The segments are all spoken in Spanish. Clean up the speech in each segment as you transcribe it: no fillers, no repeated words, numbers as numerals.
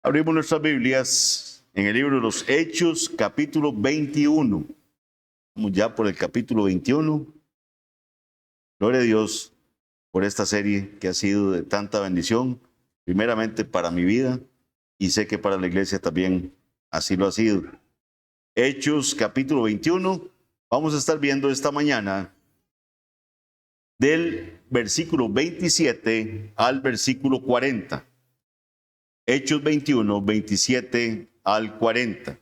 Abrimos nuestras Biblias en el libro de los Hechos, capítulo 21. Vamos ya por el capítulo 21. Gloria a Dios por esta serie que ha sido de tanta bendición, primeramente para mi vida, y sé que para la iglesia también así lo ha sido. Hechos, capítulo 21. Vamos a estar viendo esta mañana del versículo 27 al versículo 40. Hechos 21, 27 al 40.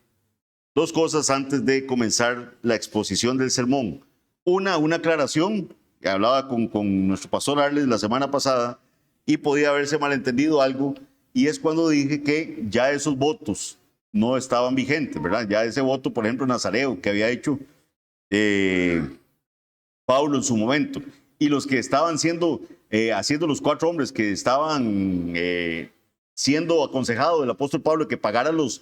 Dos cosas antes de comenzar la exposición del sermón. Una aclaración, que hablaba con nuestro pastor Arles la semana pasada y podía haberse malentendido algo, y es cuando dije que ya esos votos no estaban vigentes, ¿verdad? Ya ese voto, por ejemplo, nazareo que había hecho Pablo en su momento, y los que estaban haciendo los 4 hombres que estaban siendo aconsejados del apóstol Pablo que pagaran los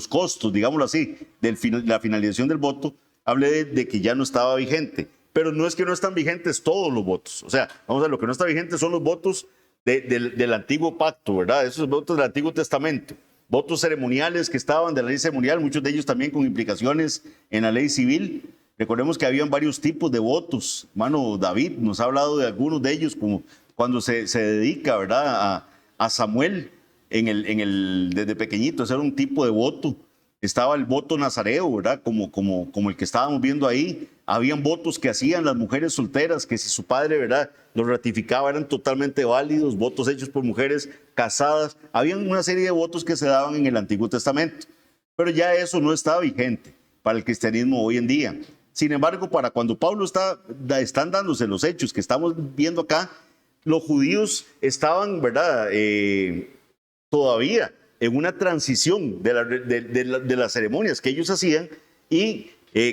costos, digámoslo así, de la finalización del voto, hablé de que ya no estaba vigente. Pero no es que no están vigentes todos los votos. O sea, vamos a ver, lo que no está vigente son los votos del antiguo pacto, ¿verdad? Esos votos del Antiguo Testamento. Votos ceremoniales que estaban de la ley ceremonial, muchos de ellos también con implicaciones en la ley civil. Recordemos que habían varios tipos de votos. Hermano David nos ha hablado de algunos de ellos, como cuando se dedica, ¿verdad?, a Samuel desde pequeñito. Ese era un tipo de voto. Estaba el voto nazareo, ¿verdad?, como el que estábamos viendo ahí. Habían votos que hacían las mujeres solteras, que si su padre, ¿verdad?, los ratificaba, eran totalmente válidos. Votos hechos por mujeres casadas. Habían una serie de votos que se daban en el Antiguo Testamento. Pero ya eso no está vigente para el cristianismo hoy en día. Sin embargo, para cuando Pablo están dándose los hechos que estamos viendo acá, los judíos estaban, ¿verdad?, todavía en una transición de las ceremonias que ellos hacían. Y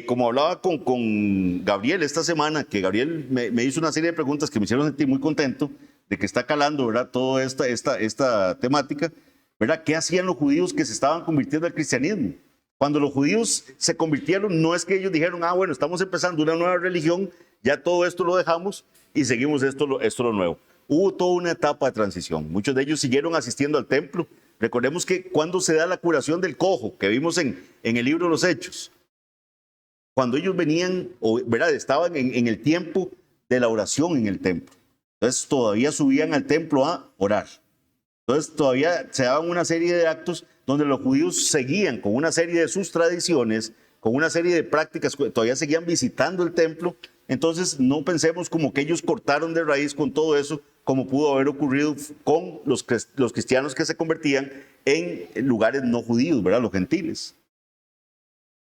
como hablaba con Gabriel esta semana, que Gabriel me hizo una serie de preguntas que me hicieron sentir muy contento de que está calando, ¿verdad?, toda esta temática, ¿verdad? ¿Qué hacían los judíos que se estaban convirtiendo al cristianismo? Cuando los judíos se convirtieron, no es que ellos dijeron, bueno, estamos empezando una nueva religión, ya todo esto lo dejamos y seguimos esto lo nuevo. Hubo toda una etapa de transición. Muchos de ellos siguieron asistiendo al templo. Recordemos que cuando se da la curación del cojo, que vimos en el libro de los Hechos, cuando ellos venían, ¿verdad?, estaban en el tiempo de la oración en el templo. Entonces todavía subían al templo a orar. Entonces todavía se daban una serie de actos donde los judíos seguían con una serie de sus tradiciones, con una serie de prácticas, todavía seguían visitando el templo. Entonces no pensemos como que ellos cortaron de raíz con todo eso, como pudo haber ocurrido con los cristianos que se convertían en lugares no judíos, ¿verdad?, los gentiles.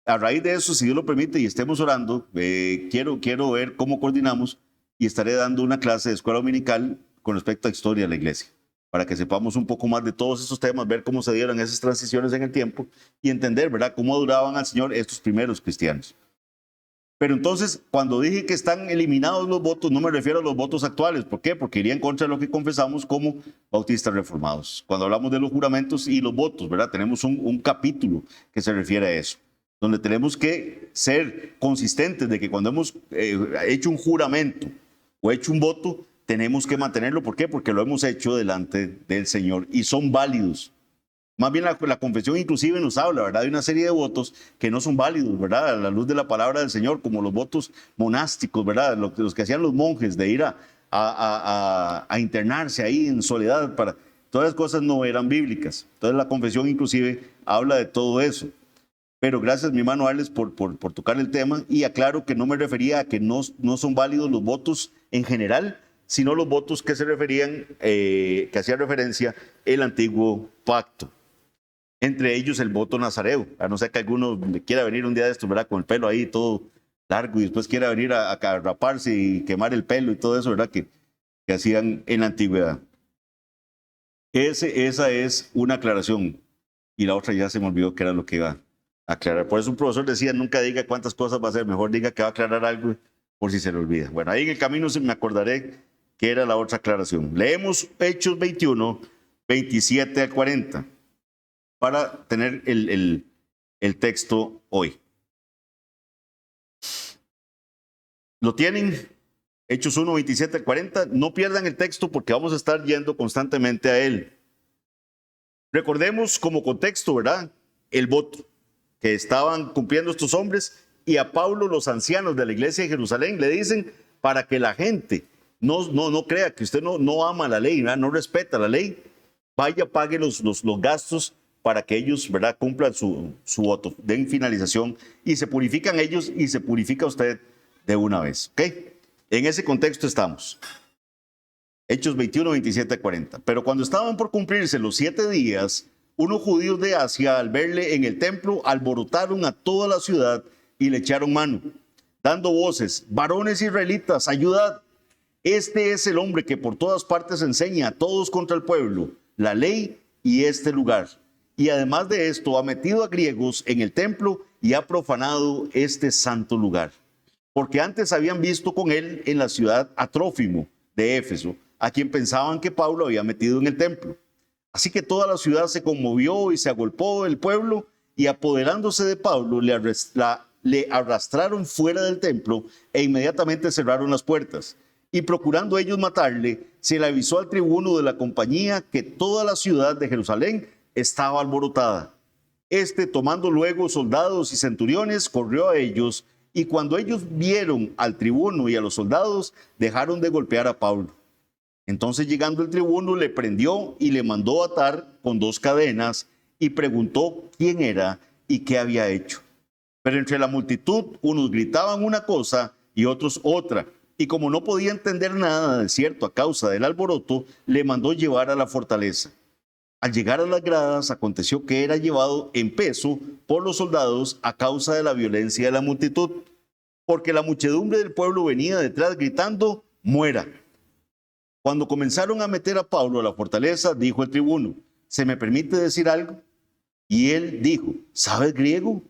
A raíz de eso, si Dios lo permite y estemos orando, quiero ver cómo coordinamos y estaré dando una clase de escuela dominical con respecto a historia de la iglesia, para que sepamos un poco más de todos estos temas, ver cómo se dieron esas transiciones en el tiempo y entender, ¿verdad?, cómo adoraban al Señor estos primeros cristianos. Pero entonces, cuando dije que están eliminados los votos, no me refiero a los votos actuales. ¿Por qué? Porque iría en contra de lo que confesamos como bautistas reformados. Cuando hablamos de los juramentos y los votos, ¿verdad?, tenemos un capítulo que se refiere a eso, donde tenemos que ser consistentes de que cuando hemos hecho un juramento o hecho un voto, tenemos que mantenerlo. ¿Por qué? Porque lo hemos hecho delante del Señor y son válidos. Más bien la confesión inclusive nos habla, ¿verdad?, de una serie de votos que no son válidos, ¿verdad?, a la luz de la palabra del Señor, como los votos monásticos, ¿verdad?, los que hacían los monjes de ir a internarse ahí en soledad. Todas las cosas no eran bíblicas. Entonces la confesión inclusive habla de todo eso. Pero gracias, mi hermano Arles, por tocar el tema, y aclaro que no me refería a que no son válidos los votos en general, sino los votos que se referían, que hacía referencia el antiguo pacto. Entre ellos el voto nazareo, a no ser que alguno quiera venir un día de esto, ¿verdad?, con el pelo ahí todo largo y después quiera venir a raparse y quemar el pelo y todo eso, ¿verdad?, que hacían en la antigüedad. Esa es una aclaración, y la otra ya se me olvidó que era lo que iba a aclarar. Por eso un profesor decía, nunca diga cuántas cosas va a hacer, mejor diga que va a aclarar algo por si se le olvida. Bueno, ahí en el camino me acordaré que era la otra aclaración. Leemos Hechos 21, 27 al 40. Para tener el texto hoy. ¿Lo tienen? Hechos 1, 27 al 40. No pierdan el texto porque vamos a estar yendo constantemente a él. Recordemos como contexto, ¿verdad? El voto que estaban cumpliendo estos hombres, y a Pablo los ancianos de la iglesia de Jerusalén le dicen para que la gente no crea que usted no ama la ley, ¿verdad? No respeta la ley, vaya, pague los gastos para que ellos, ¿verdad?, cumplan su voto, den finalización y se purifican ellos y se purifica usted de una vez. ¿Ok? En ese contexto estamos. Hechos 21, 27 a 40. Pero cuando estaban por cumplirse los 7 días, unos judíos de Asia, al verle en el templo, alborotaron a toda la ciudad y le echaron mano, dando voces: varones israelitas, ayudad. Este es el hombre que por todas partes enseña a todos contra el pueblo, la ley y este lugar. Y además de esto, ha metido a griegos en el templo y ha profanado este santo lugar. Porque antes habían visto con él en la ciudad a Trófimo de Éfeso, a quien pensaban que Pablo había metido en el templo. Así que toda la ciudad se conmovió y se agolpó el pueblo, y apoderándose de Pablo, le arrastraron fuera del templo e inmediatamente cerraron las puertas. Y procurando ellos matarle, se le avisó al tribuno de la compañía que toda la ciudad de Jerusalén estaba alborotada. Este, tomando luego soldados y centuriones, corrió a ellos, y cuando ellos vieron al tribuno y a los soldados, dejaron de golpear a Pablo. Entonces, llegando el tribuno, le prendió y le mandó atar con 2 cadenas, y preguntó quién era y qué había hecho. Pero entre la multitud, unos gritaban una cosa y otros otra, y como no podía entender nada de cierto a causa del alboroto, le mandó llevar a la fortaleza. Al llegar a las gradas, aconteció que era llevado en peso por los soldados a causa de la violencia de la multitud, porque la muchedumbre del pueblo venía detrás gritando: muera. Cuando comenzaron a meter a Pablo a la fortaleza, dijo el tribuno: ¿se me permite decir algo? Y él dijo: ¿sabes griego?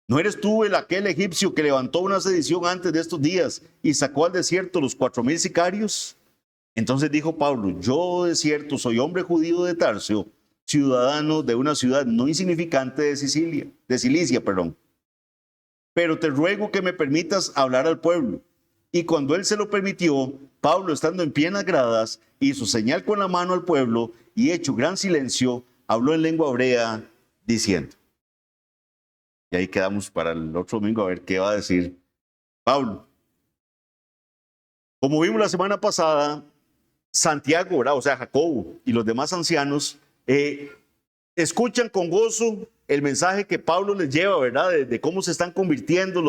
¿No eres tú aquel egipcio que levantó una sedición antes de estos días y sacó al desierto los 4,000 sicarios? Entonces dijo Pablo: yo de cierto soy hombre judío de Tarso, ciudadano de una ciudad no insignificante de Cilicia, pero te ruego que me permitas hablar al pueblo. Y cuando él se lo permitió, Pablo, estando en pie en las gradas, hizo señal con la mano al pueblo, y hecho gran silencio, habló en lengua hebrea, diciendo. Y ahí quedamos para el otro domingo a ver qué va a decir Pablo. Como vimos la semana pasada, Santiago, ¿verdad?, o sea, Jacobo y los demás ancianos escuchan con gozo el mensaje que Pablo les lleva, ¿verdad?, de cómo se están convirtiendo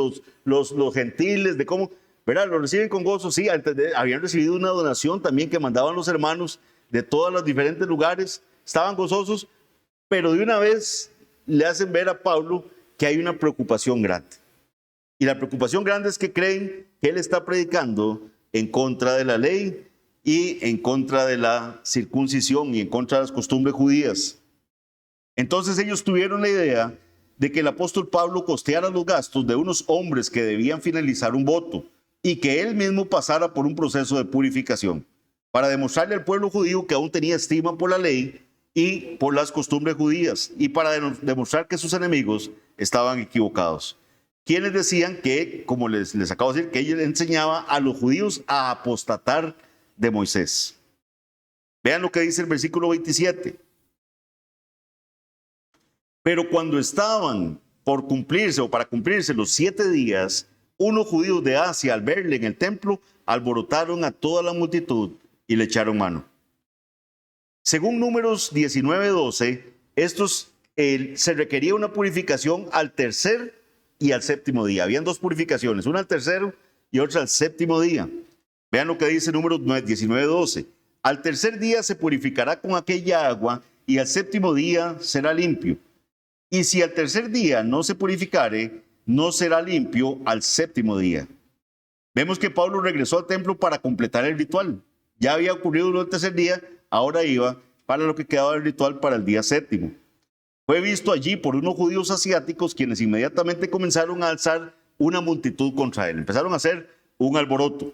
los gentiles, de cómo, ¿verdad?, lo reciben con gozo. Sí, habían recibido una donación también que mandaban los hermanos de todos los diferentes lugares, estaban gozosos, pero de una vez le hacen ver a Pablo que hay una preocupación grande. Y la preocupación grande es que creen que él está predicando en contra de la ley y en contra de la circuncisión y en contra de las costumbres judías. Entonces ellos tuvieron la idea de que el apóstol Pablo costeara los gastos de unos hombres que debían finalizar un voto y que él mismo pasara por un proceso de purificación para demostrarle al pueblo judío que aún tenía estima por la ley y por las costumbres judías, y para demostrar que sus enemigos estaban equivocados. Quienes decían que, como les acabo de decir, que él enseñaba a los judíos a apostatar de Moisés. Vean lo que dice el versículo 27. Pero cuando estaban por cumplirse o para cumplirse los 7 días, unos judíos de Asia, al verle en el templo, alborotaron a toda la multitud y le echaron mano. Según Números 19:12, se requería una purificación al tercer y al séptimo día. Habían 2 purificaciones, una al tercero y otra al séptimo día. Vean lo que dice Números 19:12. Al tercer día se purificará con aquella agua, y al séptimo día será limpio. Y si al tercer día no se purificare, no será limpio al séptimo día. Vemos que Pablo regresó al templo para completar el ritual. Ya había ocurrido el tercer día, ahora iba para lo que quedaba del ritual para el día séptimo. Fue visto allí por unos judíos asiáticos, quienes inmediatamente comenzaron a alzar una multitud contra él. Empezaron a hacer un alboroto.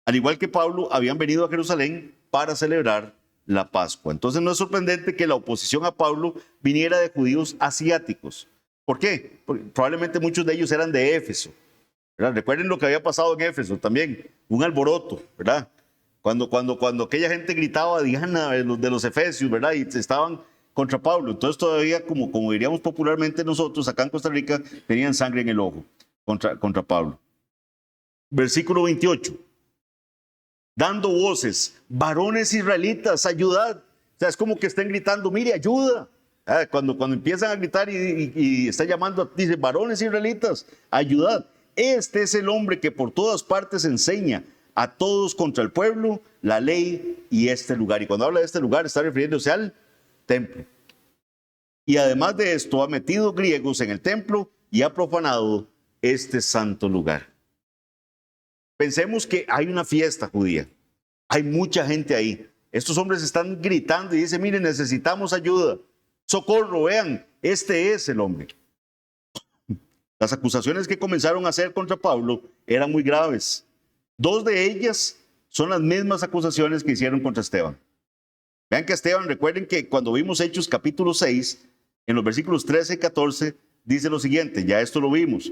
Al igual que Pablo, habían venido a Jerusalén para celebrar la Pascua. Entonces no es sorprendente que la oposición a Pablo viniera de judíos asiáticos. ¿Por qué? Porque probablemente muchos de ellos eran de Éfeso, ¿verdad? Recuerden lo que había pasado en Éfeso también, un alboroto, ¿verdad? Cuando aquella gente gritaba Diana de los efesios, ¿verdad? Y estaban contra Pablo. Entonces todavía, como diríamos popularmente nosotros acá en Costa Rica, tenían sangre en el ojo contra Pablo. Versículo 28. Dando voces, varones israelitas, ayudad. O sea, es como que estén gritando, mire, ayuda. Cuando empiezan a gritar y está llamando, dice, varones israelitas, ayudad. Este es el hombre que por todas partes enseña a todos contra el pueblo, la ley y este lugar. Y cuando habla de este lugar, está refiriéndose al templo. Y además de esto, ha metido griegos en el templo y ha profanado este santo lugar. Pensemos que hay una fiesta judía. Hay mucha gente ahí. Estos hombres están gritando y dicen, miren, necesitamos ayuda. Socorro, vean, este es el hombre. Las acusaciones que comenzaron a hacer contra Pablo eran muy graves. 2 de ellas son las mismas acusaciones que hicieron contra Esteban. Vean que Esteban, recuerden que cuando vimos Hechos capítulo 6, en los versículos 13 y 14, dice lo siguiente, ya esto lo vimos.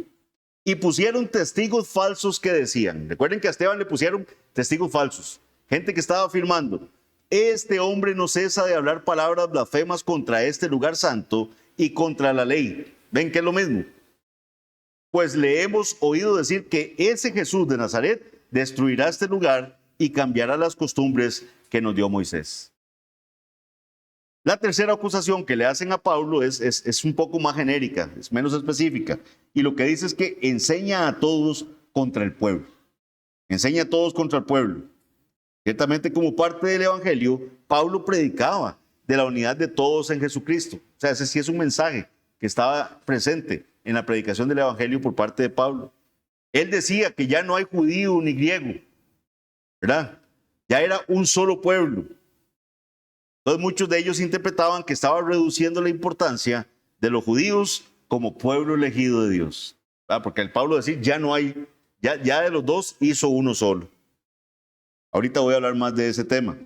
Y pusieron testigos falsos que decían, recuerden que a Esteban le pusieron testigos falsos, gente que estaba afirmando, este hombre no cesa de hablar palabras blasfemas contra este lugar santo y contra la ley. ¿Ven que es lo mismo? Pues le hemos oído decir que ese Jesús de Nazaret destruirá este lugar y cambiará las costumbres que nos dio Moisés. La tercera acusación que le hacen a Pablo es un poco más genérica, es menos específica. Y lo que dice es que enseña a todos contra el pueblo. Enseña a todos contra el pueblo. Ciertamente, como parte del Evangelio, Pablo predicaba de la unidad de todos en Jesucristo. O sea, ese sí es un mensaje que estaba presente en la predicación del Evangelio por parte de Pablo. Él decía que ya no hay judío ni griego, ¿verdad? Ya era un solo pueblo. Entonces muchos de ellos interpretaban que estaba reduciendo la importancia de los judíos como pueblo elegido de Dios, ¿verdad? Porque el Pablo decía, ya no hay, ya de los dos hizo uno solo. Ahorita voy a hablar más de ese tema.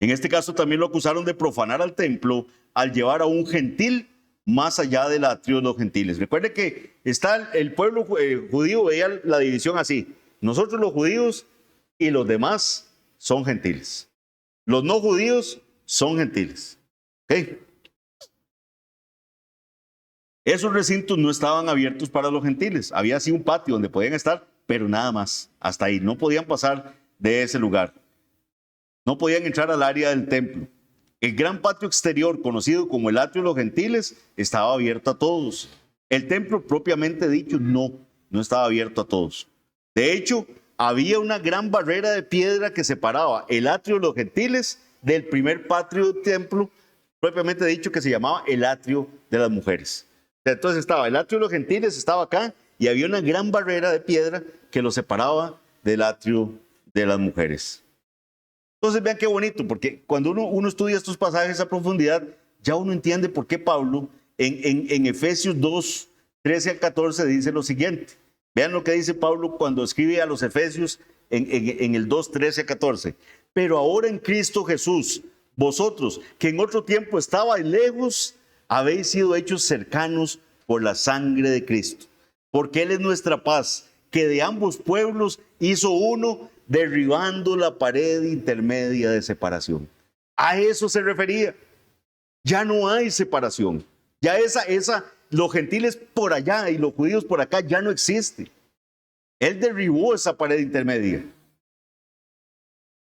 En este caso también lo acusaron de profanar al templo al llevar a un gentil más allá del atrio de los gentiles. Recuerde que está el pueblo judío, veía la división así. Nosotros los judíos y los demás son gentiles. Los no judíos son gentiles. ¿Okay? Esos recintos no estaban abiertos para los gentiles. Había así un patio donde podían estar, pero nada más. Hasta ahí. No podían pasar de ese lugar. No podían entrar al área del templo. El gran patio exterior, conocido como el atrio de los gentiles, estaba abierto a todos. El templo propiamente dicho no estaba abierto a todos. De hecho, había una gran barrera de piedra que separaba el atrio de los gentiles del primer patio del templo, propiamente dicho, que se llamaba el atrio de las mujeres. Entonces estaba el atrio de los gentiles, estaba acá, y había una gran barrera de piedra que lo separaba del atrio de las mujeres. Entonces vean qué bonito, porque cuando uno estudia estos pasajes a profundidad, ya uno entiende por qué Pablo en Efesios 2, 13 al 14 dice lo siguiente. Vean lo que dice Pablo cuando escribe a los Efesios en el 2, 13 al 14. Pero ahora en Cristo Jesús, vosotros que en otro tiempo estabais lejos, habéis sido hechos cercanos por la sangre de Cristo. Porque Él es nuestra paz, que de ambos pueblos hizo uno, derribando la pared intermedia de separación. A eso se refería. Ya no hay separación. Ya los gentiles por allá y los judíos por acá ya no existe. Él derribó esa pared intermedia.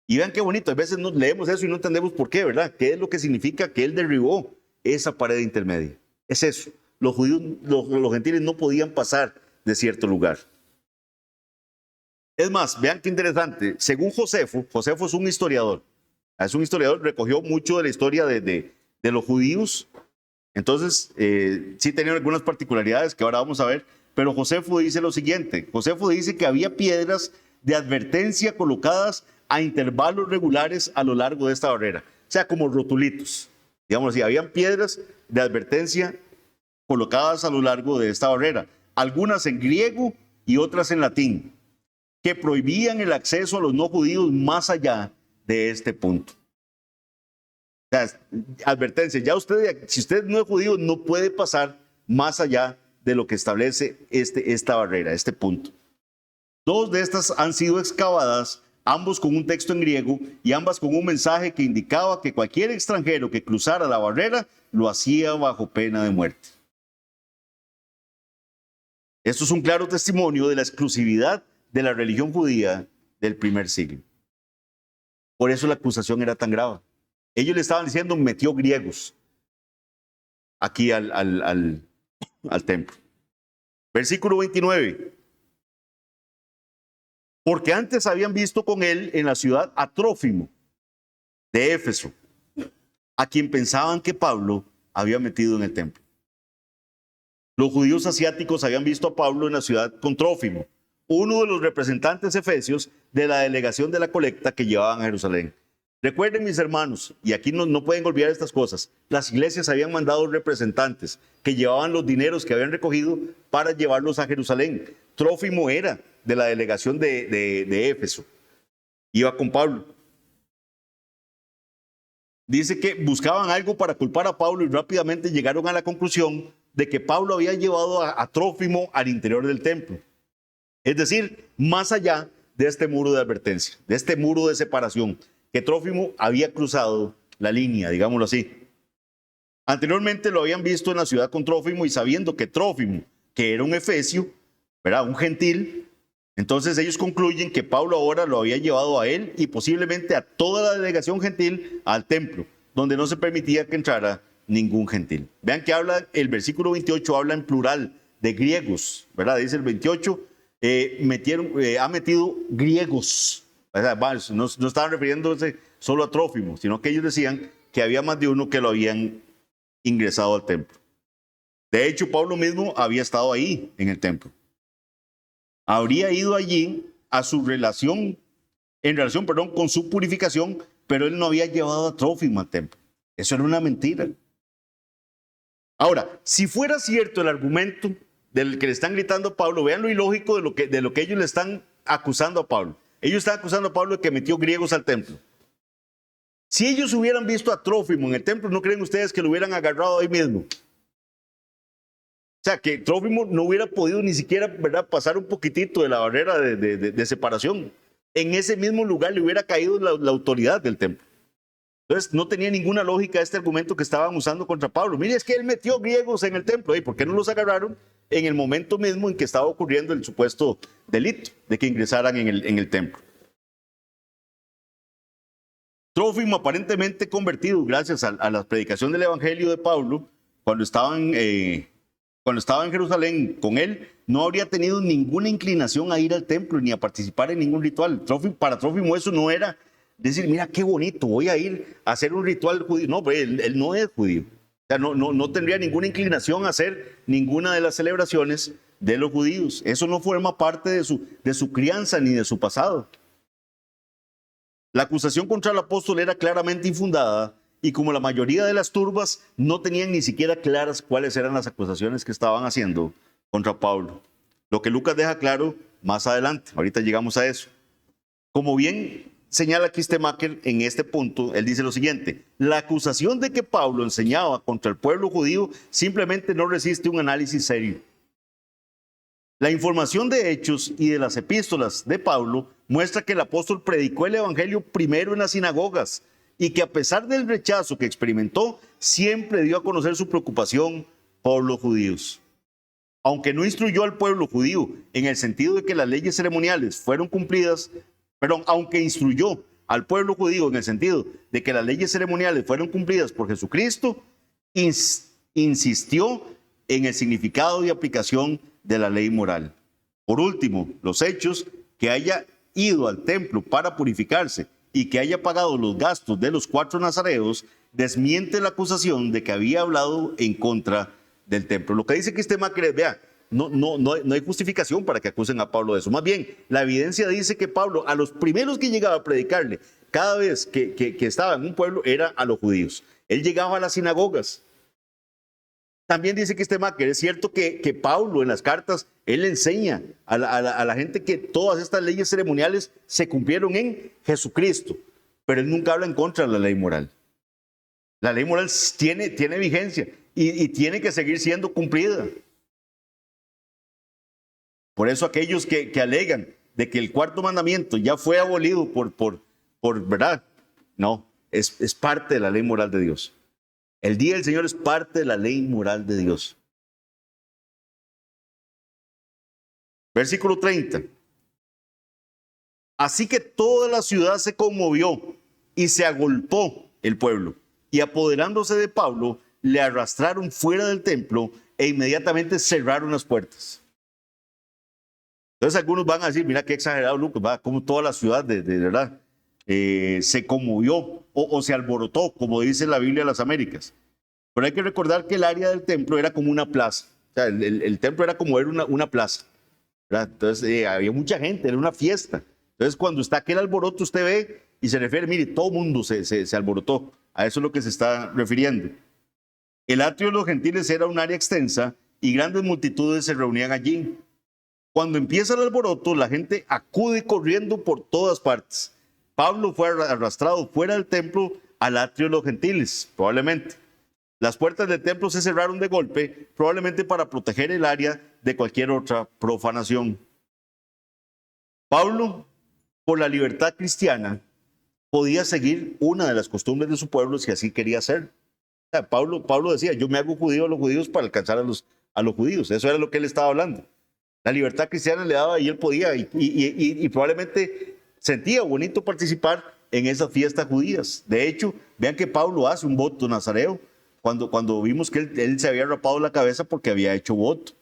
Y vean qué bonito, a veces leemos eso y no entendemos por qué, ¿verdad? ¿Qué es lo que significa que Él derribó esa pared intermedia? Es eso. Los judíos, los gentiles no podían pasar de cierto lugar. Es más, vean qué interesante. Según Josefo es un historiador. Es un historiador, recogió mucho de la historia de los judíos. Entonces, sí tenían algunas particularidades que ahora vamos a ver. Pero Josefo dice lo siguiente. Josefo dice que había piedras de advertencia colocadas a intervalos regulares a lo largo de esta barrera. O sea, como rotulitos. Digamos así, habían piedras de advertencia colocadas a lo largo de esta barrera. Algunas en griego y otras en latín, que prohibían el acceso a los no judíos más allá de este punto. O sea, advertencia, ya si usted no es judío, no puede pasar más allá de lo que establece esta barrera, este punto. 2 de estas han sido excavadas ambos con un texto en griego y ambas con un mensaje que indicaba que cualquier extranjero que cruzara la barrera lo hacía bajo pena de muerte. Esto es un claro testimonio de la exclusividad de la religión judía del primer siglo. Por eso la acusación era tan grave. Ellos le estaban diciendo, metió griegos aquí al templo. Versículo 29. Porque antes habían visto con él en la ciudad a Trófimo, de Éfeso, a quien pensaban que Pablo había metido en el templo. Los judíos asiáticos habían visto a Pablo en la ciudad con Trófimo, uno de los representantes efesios de la delegación de la colecta que llevaban a Jerusalén. Recuerden, mis hermanos, y aquí no pueden olvidar estas cosas, las iglesias habían mandado representantes que llevaban los dineros que habían recogido para llevarlos a Jerusalén. Trófimo era de la delegación de Éfeso, iba con Pablo. Dice que buscaban algo para culpar a Pablo y rápidamente llegaron a la conclusión de que Pablo había llevado a Trófimo al interior del templo. Es decir, más allá de este muro de advertencia, de este muro de separación, que Trófimo había cruzado la línea, digámoslo así. Anteriormente lo habían visto en la ciudad con Trófimo y sabiendo que Trófimo, que era un efesio, ¿verdad?, un gentil, entonces ellos concluyen que Pablo ahora lo había llevado a él y posiblemente a toda la delegación gentil al templo, donde no se permitía que entrara ningún gentil. Vean que habla, el versículo 28 habla en plural de griegos, ¿verdad? Dice el 28, ha metido griegos. O sea, no estaban refiriéndose solo a Trófimo, sino que ellos decían que había más de uno que lo habían ingresado al templo. De hecho, Pablo mismo había estado ahí en el templo. Habría ido allí a su relación con su purificación, pero él no había llevado a Trófimo al templo. Eso era una mentira. Ahora, si fuera cierto el argumento del que le están gritando a Pablo, vean lo ilógico de lo que ellos le están acusando a Pablo. Ellos están acusando a Pablo de que metió griegos al templo. Si ellos hubieran visto a Trófimo en el templo, ¿no creen ustedes que lo hubieran agarrado ahí mismo? O sea, que Trófimo no hubiera podido ni siquiera, ¿verdad?, pasar un poquitito de la barrera de separación. En ese mismo lugar le hubiera caído la autoridad del templo. Entonces, no tenía ninguna lógica este argumento que estaban usando contra Pablo. Mire, es que él metió griegos en el templo. ¿Y por qué no los agarraron en el momento mismo en que estaba ocurriendo el supuesto delito de que ingresaran en el templo? Trófimo, aparentemente convertido gracias a la predicación del evangelio de Pablo, cuando estaba en Jerusalén con él, no habría tenido ninguna inclinación a ir al templo ni a participar en ningún ritual. Para Trófimo eso no era decir, mira qué bonito, voy a ir a hacer un ritual judío. No, pues él no es judío. O sea, no tendría ninguna inclinación a hacer ninguna de las celebraciones de los judíos. Eso no forma parte de su crianza ni de su pasado. La acusación contra el apóstol era claramente infundada y como la mayoría de las turbas no tenían ni siquiera claras cuáles eran las acusaciones que estaban haciendo contra Pablo. Lo que Lucas deja claro más adelante, ahorita llegamos a eso. Como bien señala Kistemaker en este punto, él dice lo siguiente: la acusación de que Pablo enseñaba contra el pueblo judío simplemente no resiste un análisis serio. La información de Hechos y de las epístolas de Pablo muestra que el apóstol predicó el evangelio primero en las sinagogas y que a pesar del rechazo que experimentó, siempre dio a conocer su preocupación por los judíos. Aunque no instruyó al pueblo judío en el sentido de que las leyes ceremoniales fueron cumplidas, aunque instruyó al pueblo judío en el sentido de que las leyes ceremoniales fueron cumplidas por Jesucristo, insistió en el significado y aplicación de la ley moral. Por último, los hechos, que haya ido al templo para purificarse y que haya pagado los gastos de los 4 nazareos, desmiente la acusación de que había hablado en contra del templo. Lo que dice Kistemaker, vea, no hay justificación para que acusen a Pablo de eso. Más bien, la evidencia dice que Pablo, a los primeros que llegaba a predicarle, cada vez que estaba en un pueblo, era a los judíos. Él llegaba a las sinagogas. También dice Kistemaker, es cierto que Pablo en las cartas, él enseña a la gente que todas estas leyes ceremoniales se cumplieron en Jesucristo, pero él nunca habla en contra de la ley moral. La ley moral tiene vigencia y tiene que seguir siendo cumplida. Por eso aquellos que alegan de que el cuarto mandamiento ya fue abolido por ¿verdad? No, es parte de la ley moral de Dios. El día del Señor es parte de la ley moral de Dios. Versículo 30. Así que toda la ciudad se conmovió y se agolpó el pueblo. Y apoderándose de Pablo, le arrastraron fuera del templo e inmediatamente cerraron las puertas. Entonces algunos van a decir, mira qué exagerado Lucas, va, como toda la ciudad de verdad se conmovió o se alborotó, como dice la Biblia de las Américas. Pero hay que recordar que el área del templo era como una plaza. O sea, el templo era como una plaza, ¿verdad? Entonces había mucha gente, era una fiesta. Entonces cuando está aquel alboroto usted ve y se refiere, mire, todo el mundo se alborotó. A eso es lo que se está refiriendo. El atrio de los gentiles era un área extensa y grandes multitudes se reunían allí. Cuando empieza el alboroto, la gente acude corriendo por todas partes. Pablo fue arrastrado fuera del templo al atrio de los gentiles, probablemente. Las puertas del templo se cerraron de golpe, probablemente para proteger el área de cualquier otra profanación. Pablo, por la libertad cristiana, podía seguir una de las costumbres de su pueblo si así quería hacer. O sea, Pablo decía, yo me hago judío a los judíos para alcanzar a los judíos. Eso era lo que él estaba hablando. La libertad cristiana le daba y él podía y probablemente sentía bonito participar en esas fiestas judías. De hecho, vean que Pablo hace un voto nazareo cuando vimos que él se había rapado la cabeza porque había hecho voto.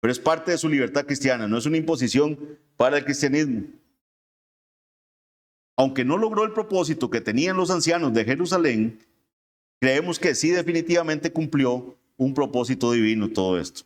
Pero es parte de su libertad cristiana, no es una imposición para el cristianismo. Aunque no logró el propósito que tenían los ancianos de Jerusalén, creemos que sí definitivamente cumplió un propósito divino todo esto.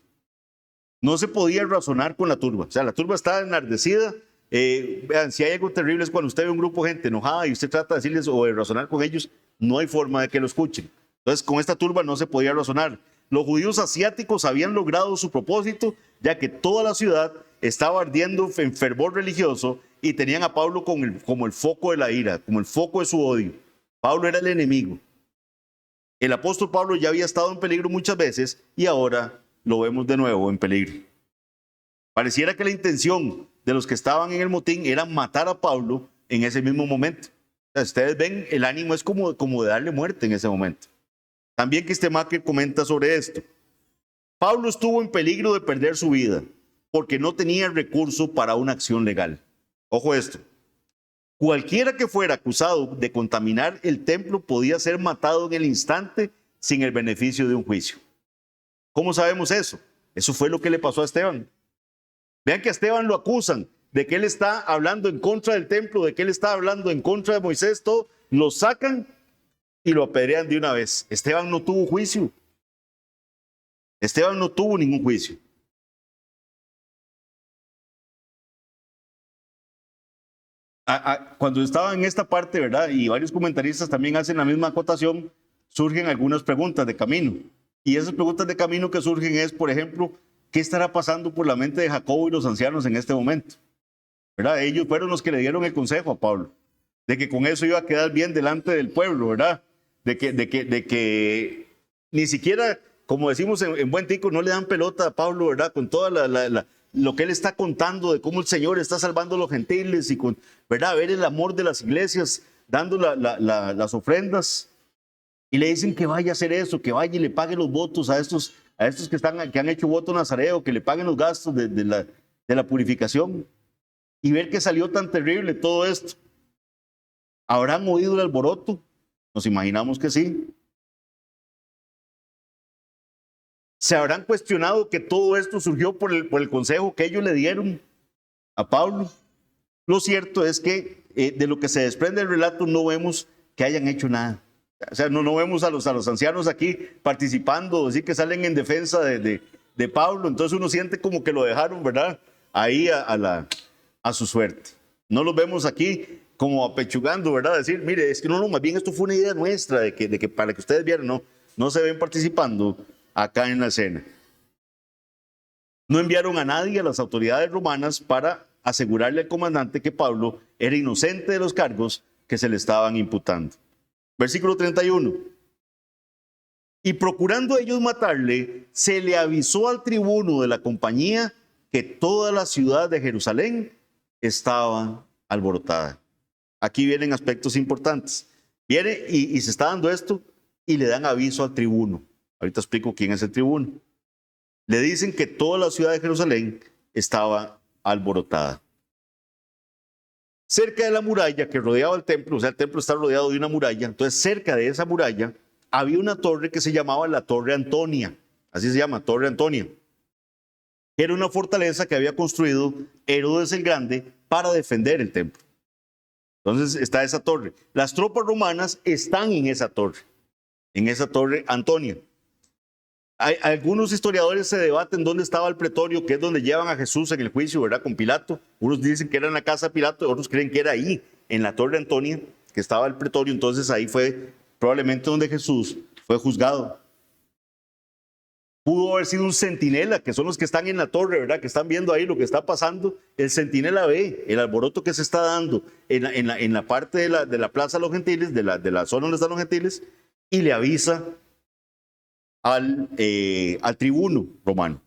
No se podía razonar con la turba. O sea, la turba estaba enardecida. Vean, si hay algo terrible es cuando usted ve un grupo de gente enojada y usted trata de decirles o de razonar con ellos, no hay forma de que lo escuchen. Entonces, con esta turba no se podía razonar. Los judíos asiáticos habían logrado su propósito, ya que toda la ciudad estaba ardiendo en fervor religioso y tenían a Pablo como el foco de la ira, como el foco de su odio. Pablo era el enemigo. El apóstol Pablo ya había estado en peligro muchas veces y ahora lo vemos de nuevo en peligro. Pareciera que la intención de los que estaban en el motín era matar a Pablo en ese mismo momento. O sea, ustedes ven, el ánimo es como de darle muerte en ese momento. También Kistemaker comenta sobre esto. Pablo estuvo en peligro de perder su vida porque no tenía recurso para una acción legal. Ojo esto. Cualquiera que fuera acusado de contaminar el templo podía ser matado en el instante sin el beneficio de un juicio. ¿Cómo sabemos eso? Eso fue lo que le pasó a Esteban. Vean que a Esteban lo acusan de que él está hablando en contra del templo, de que él está hablando en contra de Moisés, todo. Lo sacan y lo apedrean de una vez. Esteban no tuvo juicio. Esteban no tuvo ningún juicio. Cuando estaba en esta parte, ¿verdad? Y varios comentaristas también hacen la misma acotación, surgen algunas preguntas de camino. Y esas preguntas de camino que surgen es, por ejemplo, ¿qué estará pasando por la mente de Jacobo y los ancianos en este momento? ¿Verdad? Ellos fueron los que le dieron el consejo a Pablo, de que con eso iba a quedar bien delante del pueblo, ¿verdad? De que ni siquiera, como decimos en buen tico, no le dan pelota a Pablo, ¿verdad? Con toda lo que él está contando de cómo el Señor está salvando a los gentiles y con, ¿verdad? Ver el amor de las iglesias, dando las ofrendas. Y le dicen que vaya a hacer eso, que vaya y le pague los votos a estos que han hecho voto nazareo, que le paguen los gastos de la purificación. Y ver que salió tan terrible todo esto. ¿Habrán oído el alboroto? Nos imaginamos que sí. ¿Se habrán cuestionado que todo esto surgió por el consejo que ellos le dieron a Pablo? Lo cierto es que de lo que se desprende del relato no vemos que hayan hecho nada. O sea, no vemos a los ancianos aquí participando, así que salen en defensa de Pablo. Entonces uno siente como que lo dejaron, ¿verdad? Ahí a su suerte. No los vemos aquí como apechugando, ¿verdad? Decir, mire, es que no, más bien esto fue una idea nuestra de que para que ustedes vieran, no se ven participando acá en la escena. No enviaron a nadie a las autoridades romanas para asegurarle al comandante que Pablo era inocente de los cargos que se le estaban imputando. Versículo 31. Y procurando ellos matarle, se le avisó al tribuno de la compañía que toda la ciudad de Jerusalén estaba alborotada. Aquí vienen aspectos importantes. Viene y se está dando esto y le dan aviso al tribuno. Ahorita explico quién es el tribuno. Le dicen que toda la ciudad de Jerusalén estaba alborotada. Cerca de la muralla que rodeaba el templo, o sea, el templo está rodeado de una muralla, entonces cerca de esa muralla había una torre que se llamaba la Torre Antonia, así se llama, Torre Antonia. Era una fortaleza que había construido Herodes el Grande para defender el templo. Entonces está esa torre. Las tropas romanas están en esa torre Antonia. Algunos historiadores se debaten dónde estaba el pretorio, que es donde llevan a Jesús en el juicio, ¿verdad? Con Pilato. Unos dicen que era en la casa de Pilato, otros creen que era ahí, en la torre Antonia, que estaba el pretorio. Entonces ahí fue probablemente donde Jesús fue juzgado. Pudo haber sido un centinela, que son los que están en la torre, ¿verdad? Que están viendo ahí lo que está pasando. El centinela ve el alboroto que se está dando en la parte de la plaza de los gentiles, de la zona donde están los gentiles, y le avisa al tribuno romano.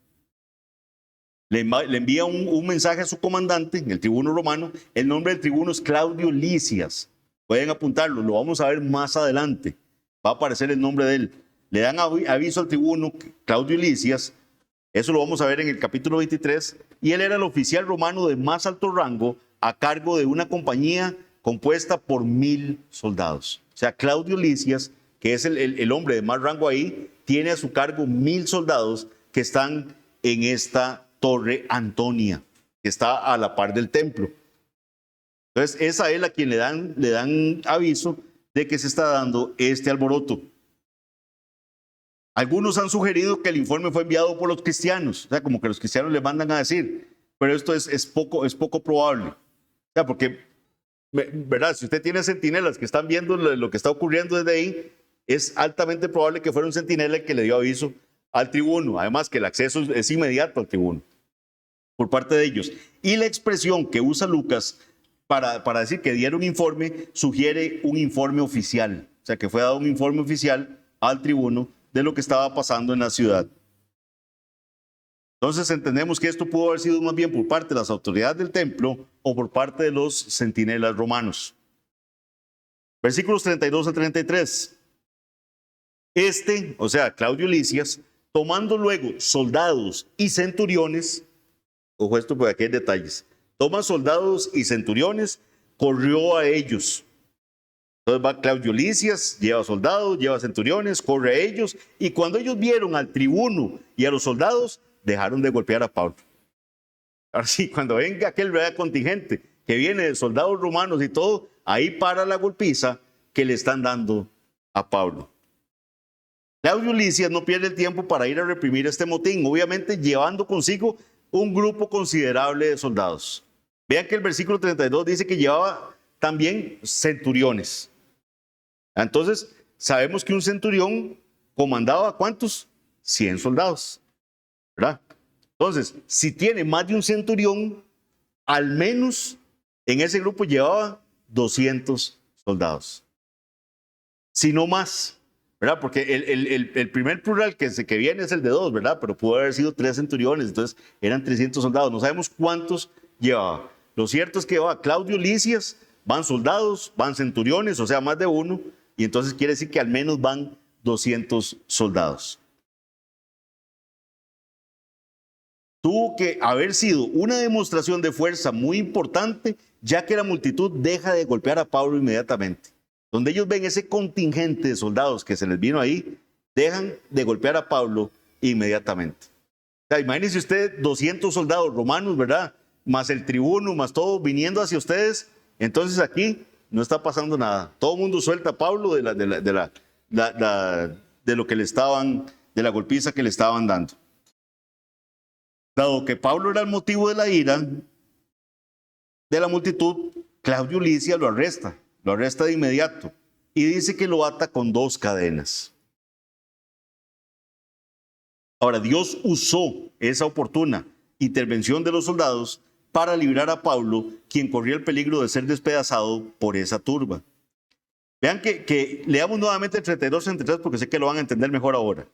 Le envía un mensaje a su comandante, el tribuno romano. El nombre del tribuno es Claudio Lisias. Pueden apuntarlo, lo vamos a ver más adelante. Va a aparecer el nombre de él. Le dan aviso al tribuno Claudio Lisias. Eso lo vamos a ver en el capítulo 23. Y él era el oficial romano de más alto rango a cargo de una compañía compuesta por 1000 soldados. O sea, Claudio Lisias, que es el hombre de más rango ahí, tiene a su cargo 1000 soldados que están en esta torre Antonia, que está a la par del templo. Entonces, es a él a quien le dan aviso de que se está dando este alboroto. Algunos han sugerido que el informe fue enviado por los cristianos, o sea, como que los cristianos le mandan a decir, pero esto es poco probable. O sea, porque, ¿verdad? Si usted tiene centinelas que están viendo lo que está ocurriendo desde ahí, es altamente probable que fuera un centinela el que le dio aviso al tribuno. Además que el acceso es inmediato al tribuno por parte de ellos. Y la expresión que usa Lucas para decir que dieron informe sugiere un informe oficial. O sea, que fue dado un informe oficial al tribuno de lo que estaba pasando en la ciudad. Entonces entendemos que esto pudo haber sido más bien por parte de las autoridades del templo o por parte de los centinelas romanos. Versículos 32 al 33. O sea, Claudio Lisias, tomando luego soldados y centuriones, ojo esto porque aquí hay detalles, toma soldados y centuriones, corrió a ellos. Entonces va Claudio Lisias, lleva soldados, lleva centuriones, corre a ellos, y cuando ellos vieron al tribuno y a los soldados, dejaron de golpear a Pablo. Ahora sí, cuando venga aquel verdadero contingente que viene de soldados romanos y todo, ahí para la golpiza que le están dando a Pablo. Claudio Lisias no pierde el tiempo para ir a reprimir este motín, obviamente llevando consigo un grupo considerable de soldados. Vean que el versículo 32 dice que llevaba también centuriones. Entonces, sabemos que un centurión comandaba ¿cuántos? 100 soldados, ¿verdad? Entonces, si tiene más de un centurión, al menos en ese grupo llevaba 200 soldados. Si no más, ¿verdad? Porque el primer plural que viene es el de 2, ¿verdad? Pero pudo haber sido 3 centuriones, entonces eran 300 soldados. No sabemos cuántos llevaba. Lo cierto es que llevaba Claudio Lisias, van soldados, van centuriones, o sea, más de uno, y entonces quiere decir que al menos van 200 soldados. Tuvo que haber sido una demostración de fuerza muy importante, ya que la multitud deja de golpear a Pablo inmediatamente. Donde ellos ven ese contingente de soldados que se les vino ahí, dejan de golpear a Pablo inmediatamente. O sea, imagínense usted 200 soldados romanos, ¿verdad? Más el tribuno, más todo viniendo hacia ustedes. Entonces aquí no está pasando nada. Todo el mundo suelta a Pablo de lo que le estaban, de la golpiza que le estaban dando. Dado que Pablo era el motivo de la ira de la multitud, Claudio Lisias lo arresta de inmediato y dice que lo ata con 2 cadenas. Ahora, Dios usó esa oportuna intervención de los soldados para librar a Pablo, quien corría el peligro de ser despedazado por esa turba. Vean que leamos nuevamente el 32 y 33 porque sé que lo van a entender mejor ahora.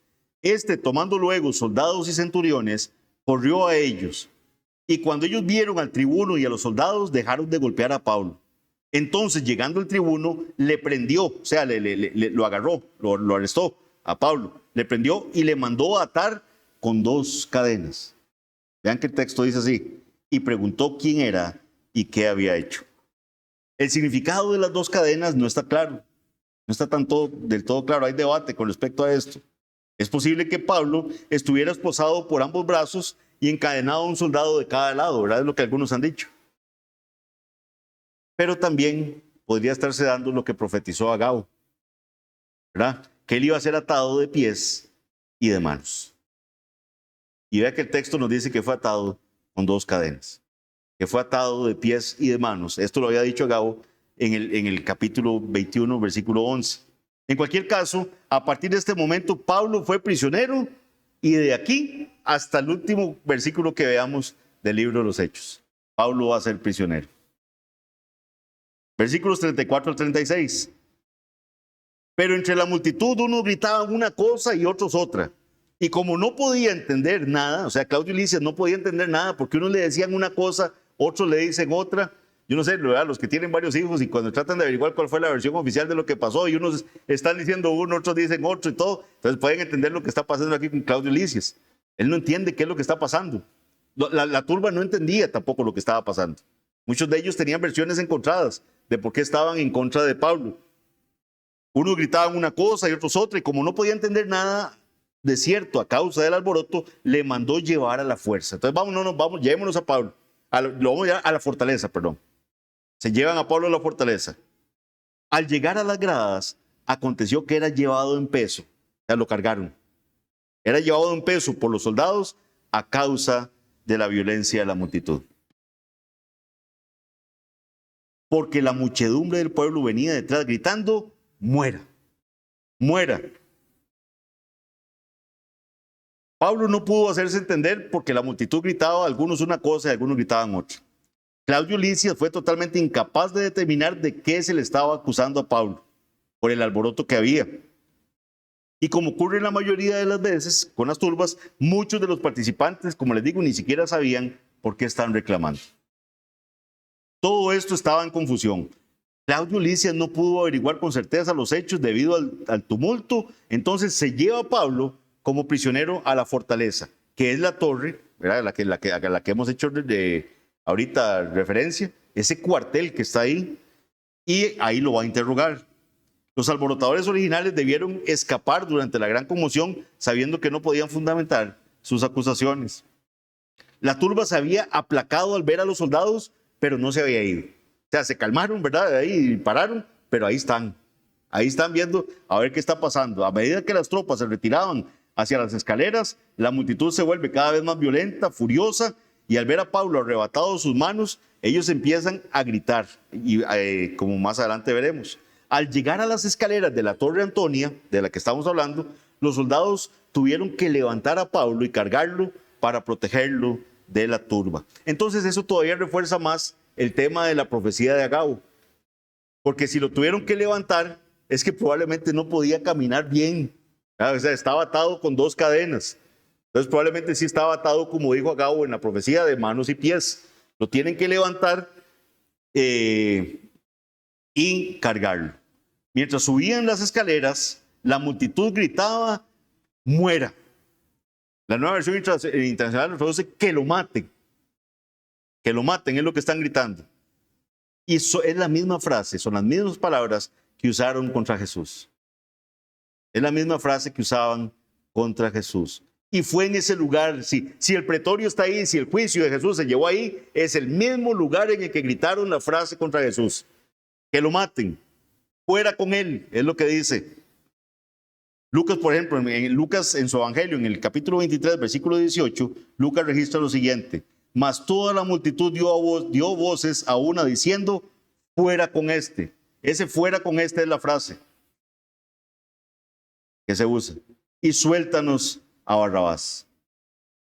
Tomando luego soldados y centuriones, corrió a ellos, Y cuando ellos vieron al tribuno y a los soldados, dejaron de golpear a Pablo. Entonces, llegando el tribuno, le prendió, o sea, lo agarró, lo arrestó a Pablo, le prendió y le mandó a atar con 2 cadenas. Vean que el texto dice así, y preguntó quién era y qué había hecho. El significado de las 2 cadenas no está claro, no está del todo claro, hay debate con respecto a esto. Es posible que Pablo estuviera esposado por ambos brazos y encadenado a un soldado de cada lado, ¿verdad? Es lo que algunos han dicho. Pero también podría estarse dando lo que profetizó Agabo, ¿verdad? Que él iba a ser atado de pies y de manos. Y vea que el texto nos dice que fue atado con 2 cadenas, que fue atado de pies y de manos. Esto lo había dicho Agabo en el capítulo 21, versículo 11. En cualquier caso, a partir de este momento, Pablo fue prisionero y de aquí hasta el último versículo que veamos del libro de los Hechos, Pablo va a ser prisionero. Versículos 34 al 36. Pero entre la multitud unos gritaban una cosa y otros otra. Y como no podía entender nada, o sea, Claudio Lisias no podía entender nada porque unos le decían una cosa, otros le dicen otra. Yo no sé, ¿verdad? Los que tienen varios hijos y cuando tratan de averiguar cuál fue la versión oficial de lo que pasó y unos están diciendo uno, otros dicen otro y todo, entonces pueden entender lo que está pasando aquí con Claudio Lisias. Él no entiende qué es lo que está pasando. La turba no entendía tampoco lo que estaba pasando. Muchos de ellos tenían versiones encontradas de por qué estaban en contra de Pablo. Unos gritaban una cosa y otros otra, y como no podía entender nada de cierto a causa del alboroto, le mandó llevar a la fuerza. Entonces llevémonos a Pablo, lo vamos a llevar a la fortaleza, perdón. Se llevan a Pablo a la fortaleza. Al llegar a las gradas, aconteció que era llevado en peso, o sea, lo cargaron. Era llevado en peso por los soldados a causa de la violencia de la multitud. Porque la muchedumbre del pueblo venía detrás gritando, muera, muera. Pablo no pudo hacerse entender porque la multitud gritaba, algunos una cosa y algunos gritaban otra. Claudio Lisias fue totalmente incapaz de determinar de qué se le estaba acusando a Pablo, por el alboroto que había. Y como ocurre la mayoría de las veces con las turbas, muchos de los participantes, como les digo, ni siquiera sabían por qué estaban reclamando. Todo esto estaba en confusión. Claudio Lisias no pudo averiguar con certeza los hechos debido al tumulto, entonces se lleva a Pablo como prisionero a la fortaleza, que es la torre, ¿verdad? A la que hemos hecho ahorita referencia, ese cuartel que está ahí, y ahí lo va a interrogar. Los alborotadores originales debieron escapar durante la gran conmoción, sabiendo que no podían fundamentar sus acusaciones. La turba se había aplacado al ver a los soldados, pero no se había ido. O sea, se calmaron, ¿verdad? Ahí pararon, pero ahí están. Ahí están viendo a ver qué está pasando. A medida que las tropas se retiraban hacia las escaleras, la multitud se vuelve cada vez más violenta, furiosa, y al ver a Pablo arrebatado de sus manos, ellos empiezan a gritar, y como más adelante veremos. Al llegar a las escaleras de la Torre Antonia, de la que estamos hablando, los soldados tuvieron que levantar a Pablo y cargarlo para protegerlo de la turba. Entonces eso todavía refuerza más el tema de la profecía de Agabo, porque si lo tuvieron que levantar es que probablemente no podía caminar bien, o sea, estaba atado con 2 cadenas, entonces probablemente sí estaba atado, como dijo Agabo en la profecía, de manos y pies. Lo tienen que levantar y cargarlo. Mientras subían las escaleras, la multitud gritaba, muera. La nueva versión internacional nos traduce que lo maten. Que lo maten es lo que están gritando. Y eso es la misma frase, son las mismas palabras que usaron contra Jesús. Es la misma frase que usaban contra Jesús. Y fue en ese lugar, si el pretorio está ahí, si el juicio de Jesús se llevó ahí, es el mismo lugar en el que gritaron la frase contra Jesús. Que lo maten, fuera con él, es lo que dice. Lucas, por ejemplo, Lucas en su evangelio, en el capítulo 23, versículo 18, Lucas registra lo siguiente. Mas toda la multitud dio voces a una diciendo, fuera con este. Ese fuera con este es la frase que se usa. Y suéltanos a Barrabás.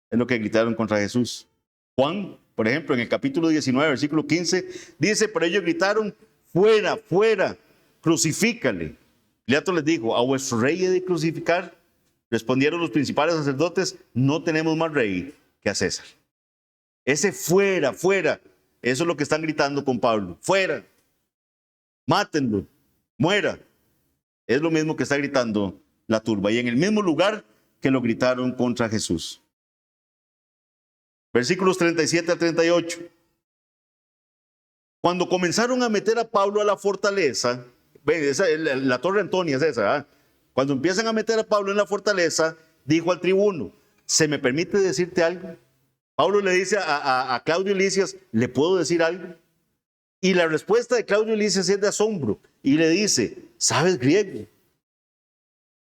Es lo que gritaron contra Jesús. Juan, por ejemplo, en el capítulo 19, versículo 15, dice, pero ellos gritaron, fuera, fuera, crucifícale. Pilato les dijo, ¿a vuestro rey he de crucificar? Respondieron los principales sacerdotes, no tenemos más rey que a César. Ese fuera, fuera. Eso es lo que están gritando con Pablo. Fuera. Mátenlo. Muera. Es lo mismo que está gritando la turba. Y en el mismo lugar que lo gritaron contra Jesús. Versículos 37 a 38. Cuando comenzaron a meter a Pablo a la fortaleza, la torre Antonia es esa, ¿eh? Cuando empiezan a meter a Pablo en la fortaleza, dijo al tribuno, ¿se me permite decirte algo? Pablo le dice a Claudio Lisias, ¿le puedo decir algo? Y la respuesta de Claudio Lisias es de asombro y le dice, ¿sabes griego?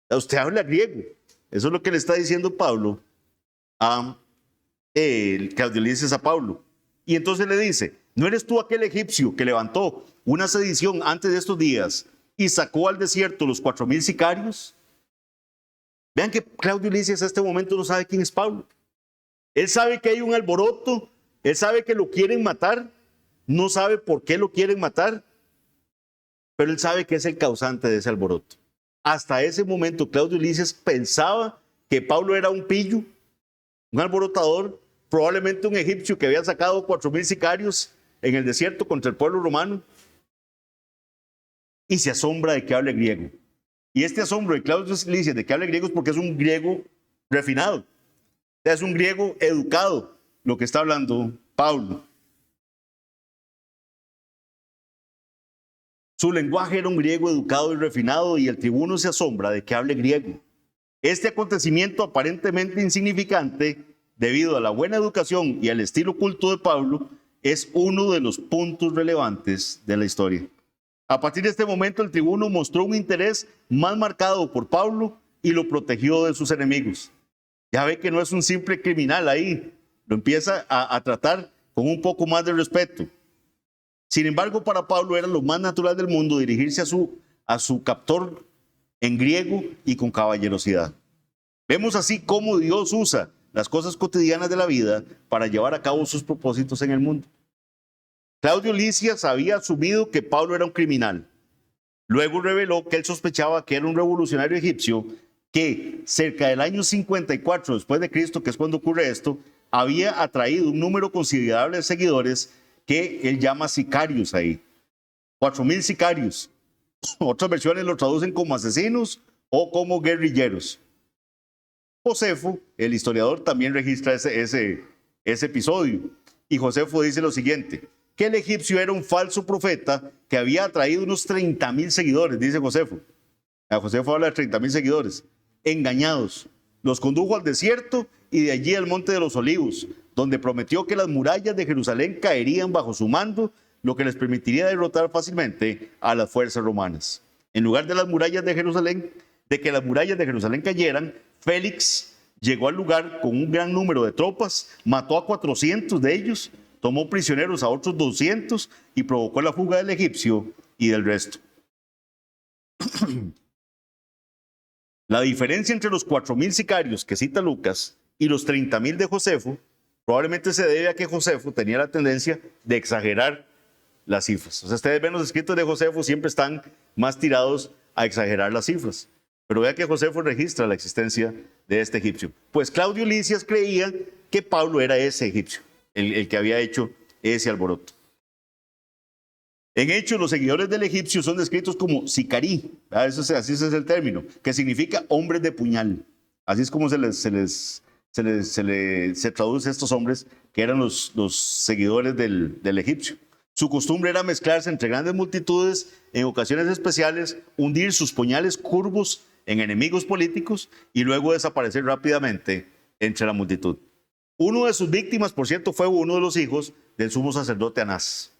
Usted habla griego. Eso es lo que le está diciendo Pablo a Claudio Lisias a Pablo. Y entonces le dice, ¿no eres tú aquel egipcio que levantó una sedición antes de estos días y sacó al desierto los 4,000 sicarios? Vean que Claudio Lisias a este momento no sabe quién es Pablo. Él sabe que hay un alboroto, él sabe que lo quieren matar, no sabe por qué lo quieren matar, pero él sabe que es el causante de ese alboroto. Hasta ese momento Claudio Lisias pensaba que Pablo era un pillo, un alborotador, probablemente un egipcio que había sacado 4,000 sicarios en el desierto contra el pueblo romano, y se asombra de que hable griego. Y este asombro de Claudio Lisias de que hable griego es porque es un griego refinado. Es un griego educado, lo que está hablando Pablo. Su lenguaje era un griego educado y refinado y el tribuno se asombra de que hable griego. Este acontecimiento aparentemente insignificante, debido a la buena educación y al estilo culto de Pablo, es uno de los puntos relevantes de la historia. A partir de este momento, el tribuno mostró un interés más marcado por Pablo y lo protegió de sus enemigos. Ya ve que no es un simple criminal ahí, lo empieza a tratar con un poco más de respeto. Sin embargo, para Pablo era lo más natural del mundo dirigirse a su captor en griego y con caballerosidad. Vemos así cómo Dios usa las cosas cotidianas de la vida para llevar a cabo sus propósitos en el mundo. Claudio Lisias había asumido que Pablo era un criminal. Luego reveló que él sospechaba que era un revolucionario egipcio que cerca del año 54 después de Cristo, que es cuando ocurre esto, había atraído un número considerable de seguidores que él llama sicarios ahí. 4,000 sicarios. Otras versiones lo traducen como asesinos o como guerrilleros. Josefo, el historiador, también registra ese episodio. Y Josefo dice lo siguiente, que el egipcio era un falso profeta que había atraído unos 30,000 seguidores, dice Josefo. Josefo habla de 30,000 seguidores, engañados. Los condujo al desierto y de allí al monte de los Olivos, donde prometió que las murallas de Jerusalén caerían bajo su mando, lo que les permitiría derrotar fácilmente a las fuerzas romanas. En lugar de que las murallas de Jerusalén cayeran, Félix llegó al lugar con un gran número de tropas, mató a 400 de ellos, tomó prisioneros a otros 200 y provocó la fuga del egipcio y del resto. La diferencia entre los 4,000 sicarios que cita Lucas y los 30,000 de Josefo probablemente se debe a que Josefo tenía la tendencia de exagerar las cifras. O sea, ustedes ven los escritos de Josefo, siempre están más tirados a exagerar las cifras. Pero vea que Josefo registra la existencia de este egipcio. Pues Claudio Lisias creía que Pablo era ese egipcio, el que había hecho ese alboroto. En Hechos, los seguidores del egipcio son descritos como sicarí, así es el término, que significa hombres de puñal. Así es como se traduce a estos hombres que eran los seguidores del egipcio. Su costumbre era mezclarse entre grandes multitudes, en ocasiones especiales, hundir sus puñales curvos en enemigos políticos y luego desaparecer rápidamente entre la multitud. Uno de sus víctimas, por cierto, fue uno de los hijos del sumo sacerdote Anás,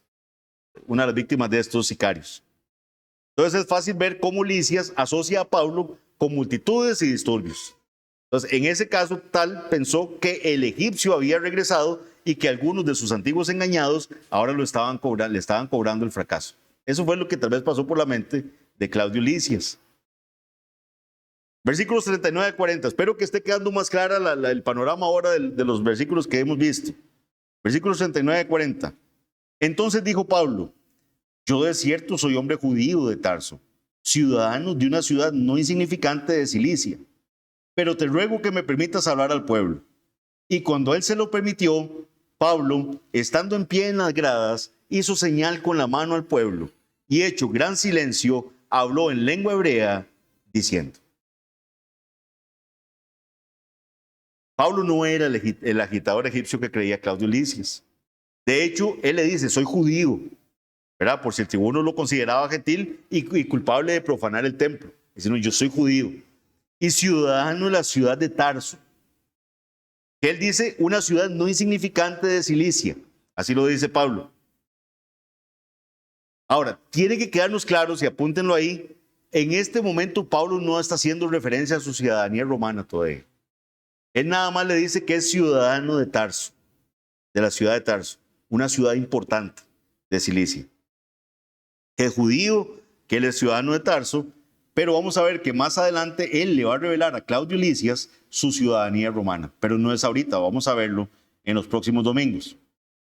una de las víctimas de estos sicarios. Entonces es fácil ver cómo Lisias asocia a Pablo con multitudes y disturbios. Entonces, en ese caso, tal pensó que el egipcio había regresado y que algunos de sus antiguos engañados ahora le estaban cobrando el fracaso. Eso fue lo que tal vez pasó por la mente de Claudio Lisias. Versículos 39 a 40. Espero que esté quedando más clara el panorama ahora de los versículos que hemos visto. Versículos 39 a 40. Entonces dijo Pablo, yo de cierto soy hombre judío de Tarso, ciudadano de una ciudad no insignificante de Cilicia, pero te ruego que me permitas hablar al pueblo. Y cuando él se lo permitió, Pablo, estando en pie en las gradas, hizo señal con la mano al pueblo y hecho gran silencio, habló en lengua hebrea diciendo. Pablo no era el agitador egipcio que creía Claudio Lisias. De hecho, él le dice, soy judío, ¿verdad? Por si el tribuno lo consideraba gentil y culpable de profanar el templo. Dice, no, yo soy judío y ciudadano de la ciudad de Tarso. Él dice, una ciudad no insignificante de Cilicia. Así lo dice Pablo. Ahora, tiene que quedarnos claros, y apúntenlo ahí, en este momento Pablo no está haciendo referencia a su ciudadanía romana todavía. Él nada más le dice que es ciudadano de Tarso, de la ciudad de Tarso, una ciudad importante de Cilicia. Que es judío, que él es ciudadano de Tarso, pero vamos a ver que más adelante él le va a revelar a Claudio Lisias su ciudadanía romana, pero no es ahorita, vamos a verlo en los próximos domingos.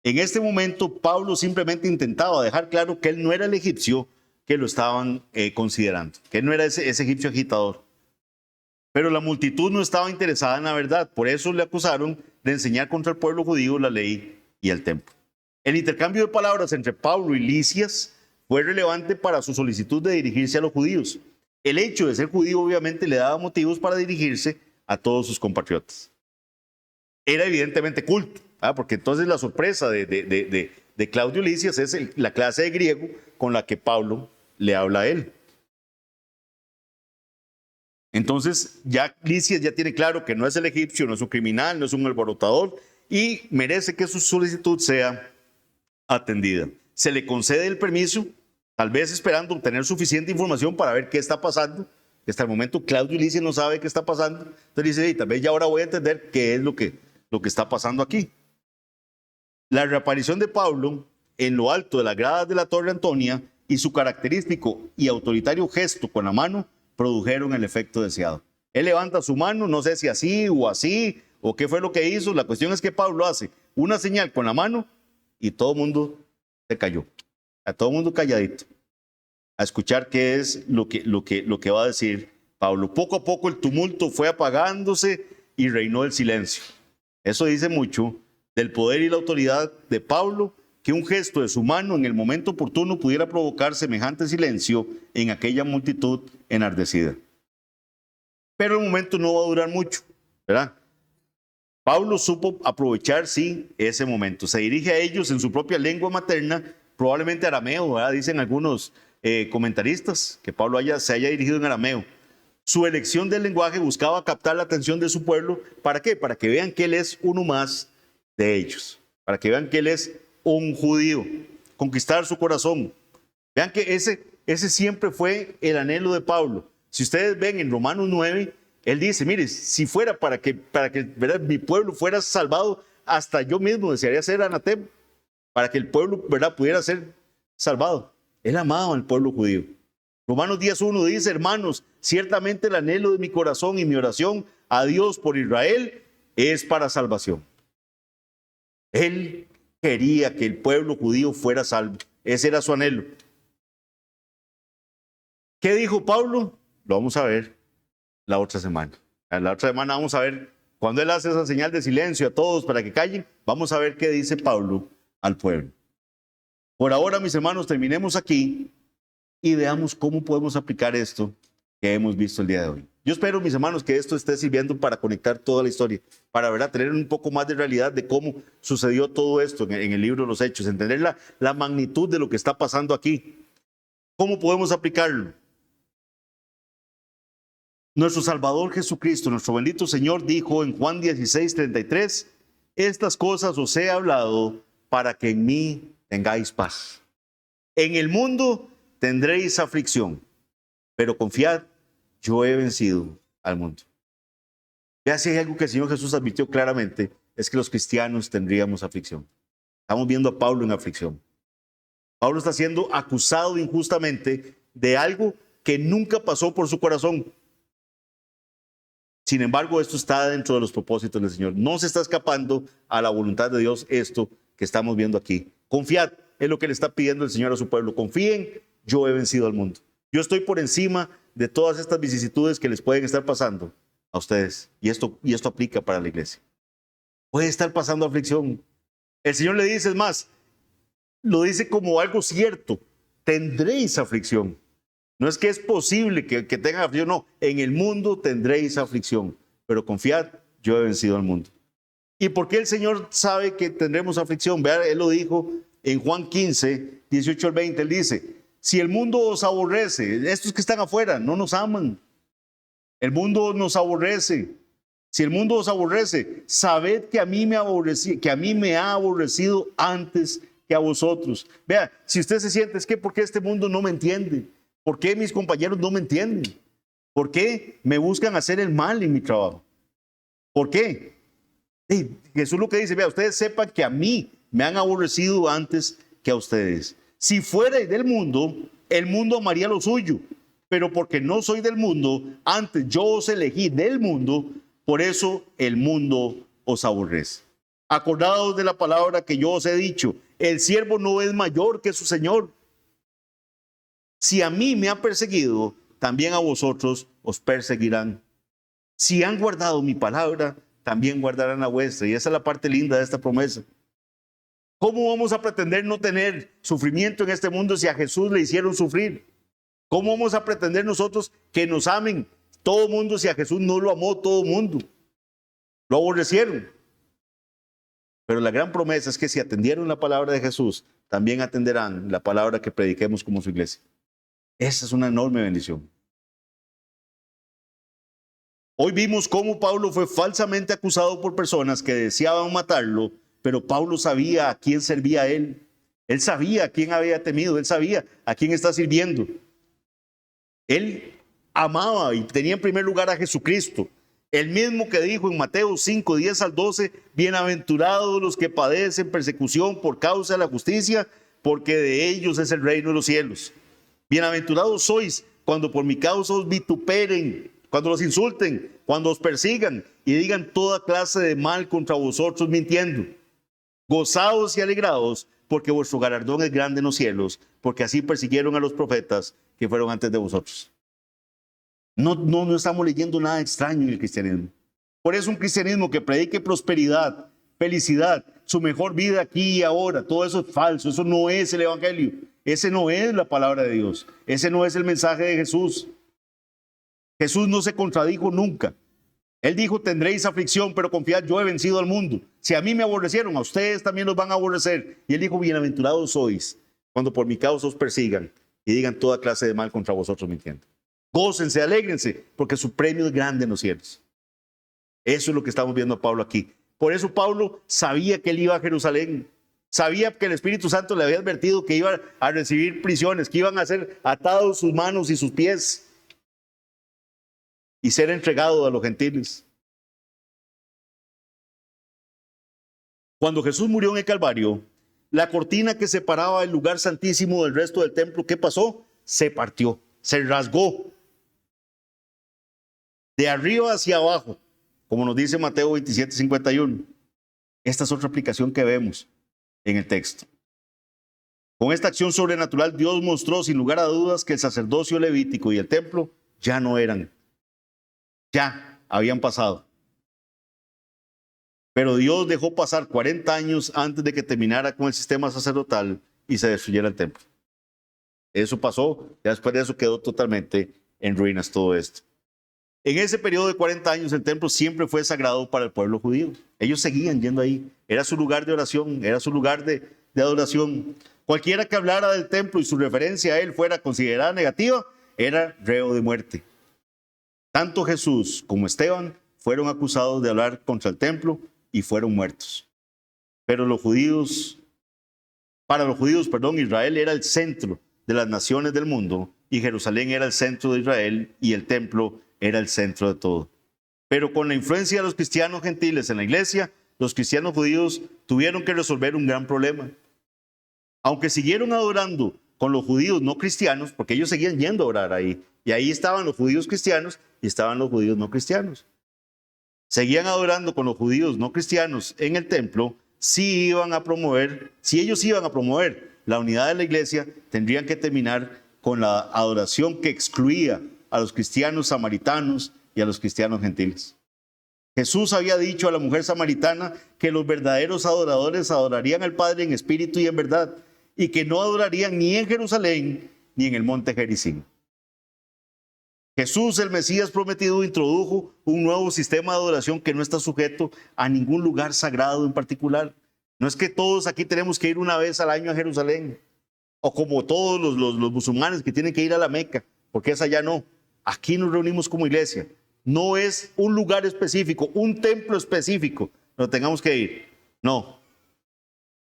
En este momento, Pablo simplemente intentaba dejar claro que él no era el egipcio que lo estaban considerando, que él no era ese egipcio agitador. Pero la multitud no estaba interesada en la verdad, por eso le acusaron de enseñar contra el pueblo judío la ley y el templo. El intercambio de palabras entre Pablo y Lisias fue relevante para su solicitud de dirigirse a los judíos. El hecho de ser judío obviamente le daba motivos para dirigirse a todos sus compatriotas. Era evidentemente culto, porque entonces la sorpresa de Claudio Lisias es la clase de griego con la que Pablo le habla a él. Entonces ya Lisias ya tiene claro que no es el egipcio, no es un criminal, no es un alborotador y merece que su solicitud sea atendida. Se le concede el permiso, tal vez esperando obtener suficiente información para ver qué está pasando. Hasta el momento Claudio Lisias no sabe qué está pasando. Entonces dice, tal vez ya ahora voy a entender qué es lo que está pasando aquí. La reaparición de Pablo en lo alto de las gradas de la Torre Antonia y su característico y autoritario gesto con la mano produjeron el efecto deseado. Él levanta su mano, no sé si así o qué fue lo que hizo. La cuestión es que Pablo hace una señal con la mano y todo el mundo se cayó. A todo el mundo calladito, a escuchar qué es lo que va a decir Pablo. Poco a poco el tumulto fue apagándose y reinó el silencio. Eso dice mucho del poder y la autoridad de Pablo, que un gesto de su mano en el momento oportuno pudiera provocar semejante silencio en aquella multitud enardecida. Pero el momento no va a durar mucho, ¿verdad? Pablo supo aprovechar, sí, ese momento. Se dirige a ellos en su propia lengua materna, probablemente arameo, ¿verdad? Dicen algunos comentaristas que Pablo se haya dirigido en arameo. Su elección del lenguaje buscaba captar la atención de su pueblo. ¿Para qué? Para que vean que él es uno más de ellos. Para que vean que él es un judío. Conquistar su corazón. Vean que ese siempre fue el anhelo de Pablo. Si ustedes ven en Romanos 9, él dice, mire, si fuera para que ¿verdad? Mi pueblo fuera salvado, hasta yo mismo desearía ser anatema, para que el pueblo, ¿verdad? Pudiera ser salvado. Él amaba al pueblo judío. Romanos 10:1 dice, hermanos, ciertamente el anhelo de mi corazón y mi oración a Dios por Israel es para salvación. Él quería que el pueblo judío fuera salvo. Ese era su anhelo. ¿Qué dijo Pablo? Lo vamos a ver la otra semana. La otra semana vamos a ver, cuando él hace esa señal de silencio a todos para que callen, vamos a ver qué dice Pablo al pueblo. Por ahora, mis hermanos, terminemos aquí y veamos cómo podemos aplicar esto que hemos visto el día de hoy. Yo espero, mis hermanos, que esto esté sirviendo para conectar toda la historia, para ¿verdad? Tener un poco más de realidad de cómo sucedió todo esto en el libro de los Hechos, entender la magnitud de lo que está pasando aquí. ¿Cómo podemos aplicarlo? Nuestro Salvador Jesucristo, nuestro bendito Señor, dijo en Juan 16:33, estas cosas os he hablado para que en mí tengáis paz. En el mundo tendréis aflicción, pero confiad, yo he vencido al mundo. Ya si hay algo que el Señor Jesús advirtió claramente, es que los cristianos tendríamos aflicción. Estamos viendo a Pablo en aflicción. Pablo está siendo acusado injustamente de algo que nunca pasó por su corazón. Sin embargo, esto está dentro de los propósitos del Señor. No se está escapando a la voluntad de Dios esto que estamos viendo aquí. Confiad, es lo que le está pidiendo el Señor a su pueblo. Confíen, yo he vencido al mundo. Yo estoy por encima de todas estas vicisitudes que les pueden estar pasando a ustedes. Y esto aplica para la iglesia. Puede estar pasando aflicción. El Señor le dice, es más, lo dice como algo cierto, tendréis aflicción. No es que es posible que tengan aflicción, no, en el mundo tendréis aflicción, pero confiad, yo he vencido al mundo. ¿Y por qué el Señor sabe que tendremos aflicción? Vean, Él lo dijo en Juan 15, 18 al 20, Él dice, si el mundo os aborrece, estos que están afuera no nos aman, el mundo nos aborrece. Si el mundo os aborrece, sabed que a mí me ha aborrecido antes que a vosotros. Vea, si usted se siente, es que ¿por qué este mundo no me entiende? ¿Por qué mis compañeros no me entienden? ¿Por qué me buscan hacer el mal en mi trabajo? ¿Por qué? Jesús lo que dice, vea, ustedes sepan que a mí me han aborrecido antes que a ustedes. Si fuerais del mundo, el mundo amaría lo suyo, pero porque no soy del mundo, antes yo os elegí del mundo, por eso el mundo os aborrece. Acordaos de la palabra que yo os he dicho, el siervo no es mayor que su señor. Si a mí me han perseguido, también a vosotros os perseguirán. Si han guardado mi palabra, también guardarán la vuestra. Y esa es la parte linda de esta promesa. ¿Cómo vamos a pretender no tener sufrimiento en este mundo si a Jesús le hicieron sufrir? ¿Cómo vamos a pretender nosotros que nos amen todo el mundo si a Jesús no lo amó todo el mundo? Lo aborrecieron. Pero la gran promesa es que si atendieron la palabra de Jesús, también atenderán la palabra que prediquemos como su iglesia. Esa es una enorme bendición. Hoy vimos cómo Pablo fue falsamente acusado por personas que deseaban matarlo, pero Pablo sabía a quién servía él. Él sabía a quién había temido, él sabía a quién está sirviendo. Él amaba y tenía en primer lugar a Jesucristo. El mismo que dijo en Mateo 5, 10 al 12, bienaventurados los que padecen persecución por causa de la justicia, porque de ellos es el reino de los cielos. Bienaventurados sois cuando por mi causa os vituperen, cuando los insulten, cuando os persigan y digan toda clase de mal contra vosotros mintiendo. Gozaos y alegraos, porque vuestro galardón es grande en los cielos, porque así persiguieron a los profetas que fueron antes de vosotros. No estamos leyendo nada extraño en el cristianismo. Por eso un cristianismo que predique prosperidad, felicidad, su mejor vida aquí y ahora, todo eso es falso, eso no es el evangelio, ese no es la palabra de Dios, ese no es el mensaje de Jesús. Jesús no se contradijo nunca. Él dijo, tendréis aflicción, pero confiad, yo he vencido al mundo. Si a mí me aborrecieron, a ustedes también los van a aborrecer. Y él dijo, bienaventurados sois cuando por mi causa os persigan y digan toda clase de mal contra vosotros mintiendo. Gócense, alégrense, porque su premio es grande en los cielos. Eso es lo que estamos viendo a Pablo aquí. Por eso Pablo sabía que él iba a Jerusalén. Sabía que el Espíritu Santo le había advertido que iba a recibir prisiones, que iban a ser atados sus manos y sus pies y ser entregado a los gentiles. Cuando Jesús murió en el Calvario, la cortina que separaba el lugar santísimo del resto del templo, ¿qué pasó? Se partió, se rasgó. De arriba hacia abajo, como nos dice Mateo 27, 51. Esta es otra aplicación que vemos en el texto. Con esta acción sobrenatural, Dios mostró sin lugar a dudas que el sacerdocio levítico y el templo ya no eran. Ya habían pasado. Pero Dios dejó pasar 40 años antes de que terminara con el sistema sacerdotal y se destruyera el templo. Eso pasó, ya después de eso quedó totalmente en ruinas todo esto. En ese periodo de 40 años el templo siempre fue sagrado para el pueblo judío. Ellos seguían yendo ahí. Era su lugar de oración, era su lugar de adoración. Cualquiera que hablara del templo y su referencia a él fuera considerada negativa, era reo de muerte. Tanto Jesús como Esteban fueron acusados de hablar contra el templo y fueron muertos. Pero para los judíos, Israel era el centro de las naciones del mundo y Jerusalén era el centro de Israel y el templo era el centro de todo. Pero con la influencia de los cristianos gentiles en la iglesia, los cristianos judíos tuvieron que resolver un gran problema. Aunque siguieron adorando con los judíos no cristianos, porque ellos seguían yendo a orar ahí, y ahí estaban los judíos cristianos y estaban los judíos no cristianos. Seguían adorando con los judíos no cristianos en el templo. Si ellos iban a promover la unidad de la iglesia, tendrían que terminar con la adoración que excluía a los cristianos samaritanos y a los cristianos gentiles. Jesús había dicho a la mujer samaritana que los verdaderos adoradores adorarían al Padre en espíritu y en verdad, y que no adorarían ni en Jerusalén ni en el monte Gerizim. Jesús, el Mesías prometido, introdujo un nuevo sistema de adoración que no está sujeto a ningún lugar sagrado en particular. No es que todos aquí tenemos que ir una vez al año a Jerusalén, o como todos los musulmanes que tienen que ir a la Meca, porque esa ya no. Aquí nos reunimos como iglesia. No es un lugar específico, un templo específico, donde tengamos que ir. No.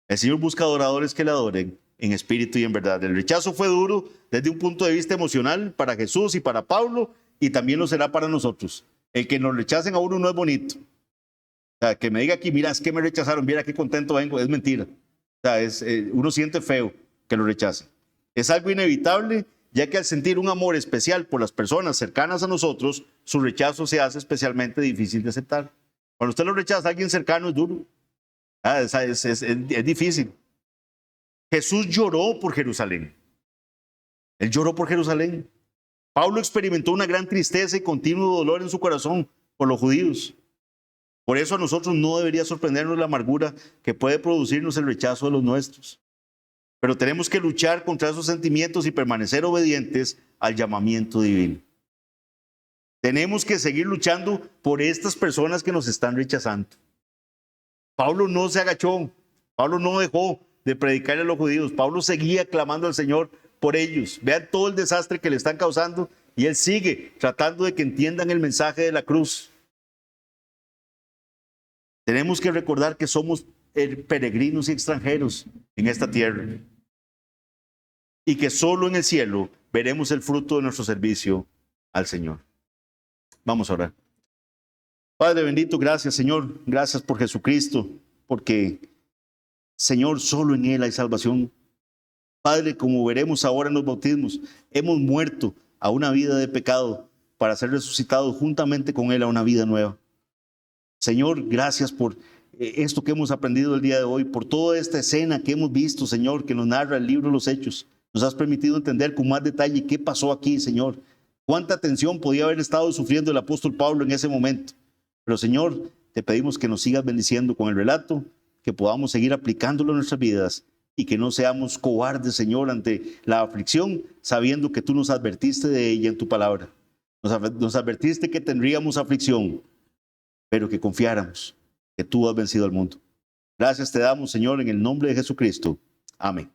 El Señor busca adoradores que le adoren en espíritu y en verdad. El rechazo fue duro desde un punto de vista emocional para Jesús y para Pablo, y también lo será para nosotros. El que nos rechacen a uno no es bonito. O sea, que me diga aquí, mira, es que me rechazaron, mira qué contento vengo, es mentira. O sea, uno siente feo que lo rechacen. Es algo inevitable, ya que al sentir un amor especial por las personas cercanas a nosotros, su rechazo se hace especialmente difícil de aceptar. Cuando usted lo rechaza a alguien cercano es duro. Es difícil. Jesús lloró por Jerusalén. Él lloró por Jerusalén. Pablo experimentó una gran tristeza y continuo dolor en su corazón por los judíos. Por eso a nosotros no debería sorprendernos la amargura que puede producirnos el rechazo de los nuestros. Pero tenemos que luchar contra esos sentimientos y permanecer obedientes al llamamiento divino. Tenemos que seguir luchando por estas personas que nos están rechazando. Pablo no se agachó. Pablo no dejó de predicarle a los judíos. Pablo seguía clamando al Señor por ellos. Vean todo el desastre que le están causando y él sigue tratando de que entiendan el mensaje de la cruz. Tenemos que recordar que somos peregrinos y extranjeros en esta tierra y que solo en el cielo veremos el fruto de nuestro servicio al Señor. Vamos a orar. Padre bendito, gracias Señor, gracias por Jesucristo, porque Señor, solo en Él hay salvación. Padre, como veremos ahora en los bautismos, hemos muerto a una vida de pecado para ser resucitados juntamente con Él a una vida nueva. Señor, gracias por esto que hemos aprendido el día de hoy, por toda esta escena que hemos visto, Señor, que nos narra el libro de los Hechos. Nos has permitido entender con más detalle qué pasó aquí, Señor. Cuánta tensión podía haber estado sufriendo el apóstol Pablo en ese momento. Pero, Señor, te pedimos que nos sigas bendiciendo con el relato, que podamos seguir aplicándolo en nuestras vidas y que no seamos cobardes, Señor, ante la aflicción, sabiendo que tú nos advertiste de ella en tu palabra. Nos advertiste que tendríamos aflicción, pero que confiáramos que tú has vencido al mundo. Gracias te damos, Señor, en el nombre de Jesucristo. Amén.